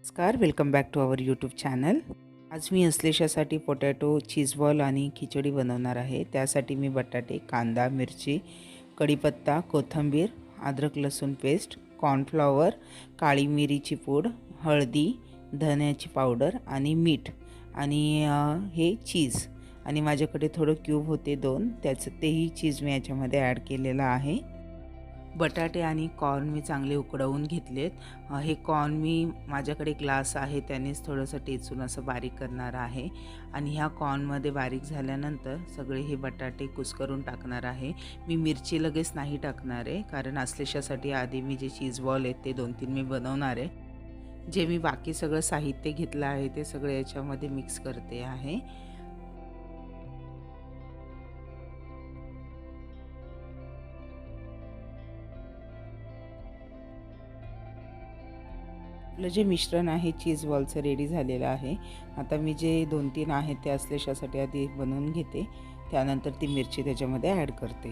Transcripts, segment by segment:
नमस्कार, welcome back to our YouTube channel. आज मी अस्लेशासाठी पोटॅटो चीज बॉल आणि खिचडी बनवणार आहे। त्यासाठी मी बटाटे, कांदा, मिरची, कढीपत्ता, कोथिंबीर, अद्रक लसूण पेस्ट, कॉर्नफ्लॉवर, काळी मिरीची पूड, हळदी, धन्याची पावडर आणि मीठ आणि हे चीज आणि माझ्याकडे थोडं क्यूब होते 2, तेही चीज मी याच्यामध्ये ॲड केलेलं आहे। बटाटे आणि कॉर्न मी चांगले उकडवून घेतलेत। हे कॉर्न मी माझ्याकडे ग्लास आहे त्यानेच थोडंसं टेचून असं बारीक करणार आहे आणि ह्या कॉर्नमध्ये बारीक झाल्यानंतर सगळे हे बटाटे कुस्करून टाकणार आहे। मी मिरची लगेच नाही टाकणार आहे कारण अस्लेशासाठी आधी मी जे चीज बॉल आहेत ते 2-3 मी बनवणार आहे। जे मी बाकी सगळं साहित्य घेतलं आहे ते सगळे याच्यामध्ये मिक्स करते आहे। आपलं जे मिश्रण आहे चीज बॉलचं रेडी झालेलं आहे। आता मी जे 2-3 आहेत ते अस्लेशासाठी आधी बनवून घेते, त्यानंतर ती मिरची त्याच्यामध्ये ॲड करते।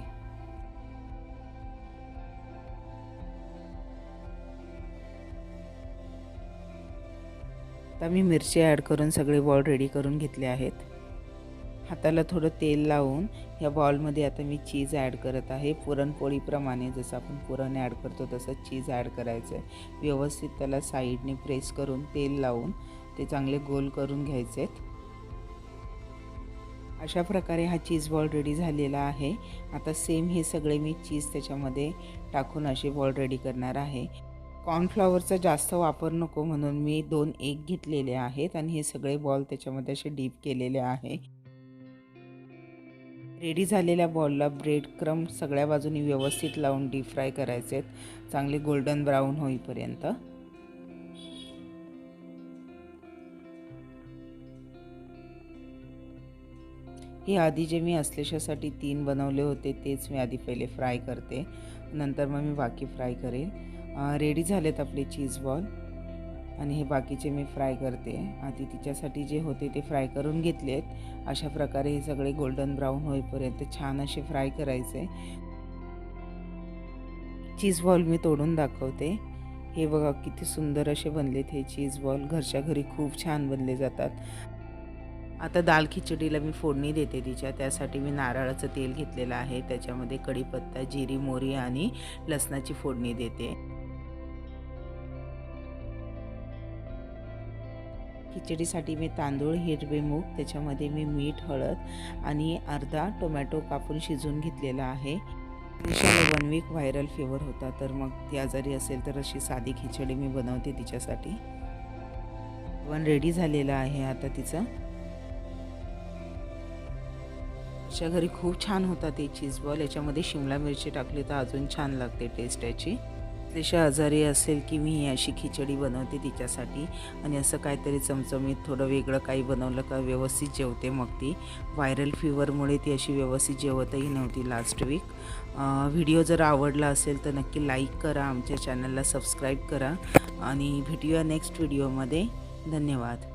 आता मी मिरची ॲड करून सगळे बॉल रेडी करून घेतले आहेत। हाताला थोडं तेल लावून या बॉलमध्ये आता मी चीज ॲड करत आहे। पुरणपोळीप्रमाणे जसं आपण पुरण ॲड करतो तसं चीज ॲड करायचं आहे। व्यवस्थित त्याला साईडने प्रेस करून तेल लावून ते चांगले गोल करून घ्यायचे आहेत। अशा प्रकारे हा चीज बॉल रेडी झालेला आहे। आता सेम हे सगळे मी चीज त्याच्यामध्ये टाकून असे बॉल रेडी करणार आहे। कॉर्नफ्लॉवरचा जास्त वापर नको म्हणून मी 2 एग घेतलेले आहेत आणि हे सगळे बॉल त्याच्यामध्ये असे डीप केलेले आहे। रेडी झालेल्या बॉलला ब्रेड क्रम्ब सगळ्या बाजूनी व्यवस्थित लावून डीप फ्राय करायचे आहेत, चांगले गोल्डन ब्राऊन होईपर्यंत। हे आधी जे मी अस्लेशासाठी 3 बनवले होते तेच मी आधी पहिले फ्राय करते, नंतर मग मी बाकी फ्राय करेन। रेडी झालेत आपले चीज बॉल आणि हे बाकीचे मी फ्राय करते। आधी तिच्यासाठी जे होते ते फ्राय करून घेतलेत। अशा प्रकारे हे सगळे गोल्डन ब्राऊन होईपर्यंत छान असे फ्राय करायचे। चीज बॉल मी तोडून दाखवते। हे बघा किती सुंदर असे बनलेत हे चीज बॉल, घरच्या घरी खूप छान बनले जातात। आता दाल खिचडीला मी फोडणी देते तिच्या, त्यासाठी मी नारळाचं तेल घेतलेलं आहे, त्याच्यामध्ये कढीपत्ता, जिरी, मोहरी आणि लसणाची फोडणी देते। खिचडीसाठी मी तांदूळ, हिरवे मूग, त्याच्यामध्ये मी मीठ, हळद आणि अर्धा टोमॅटो कापून शिजवून घेतलेला आहे। दिशाला 1 वीक व्हायरल फीवर होता, तर मग ती आजारी असेल तर अशी साधी खिचडी मी बनवते तिच्यासाठी। पण रेडी झालेला आहे आता तिचं। अशा घरी खूप छान होतात ते चीज बॉल। याच्यामध्ये शिमला मिरची टाकली तर अजून छान लागते टेस्ट याची। जशा आजारी असेल की मी अशी खिचडी बनवते तिच्यासाठी आणि असं काहीतरी चमचमीत थोडं वेगळं काही बनवलं का व्यवस्थित जेवते। मग ती व्हायरल फीवरमुळे ती अशी व्यवस्थित जेवतही नव्हती लास्ट वीक। व्हिडिओ जर आवडला असेल तर नक्की लाईक करा, आमच्या चॅनलला सबस्क्राईब करा आणि भेटूया नेक्स्ट व्हिडिओमध्ये। धन्यवाद।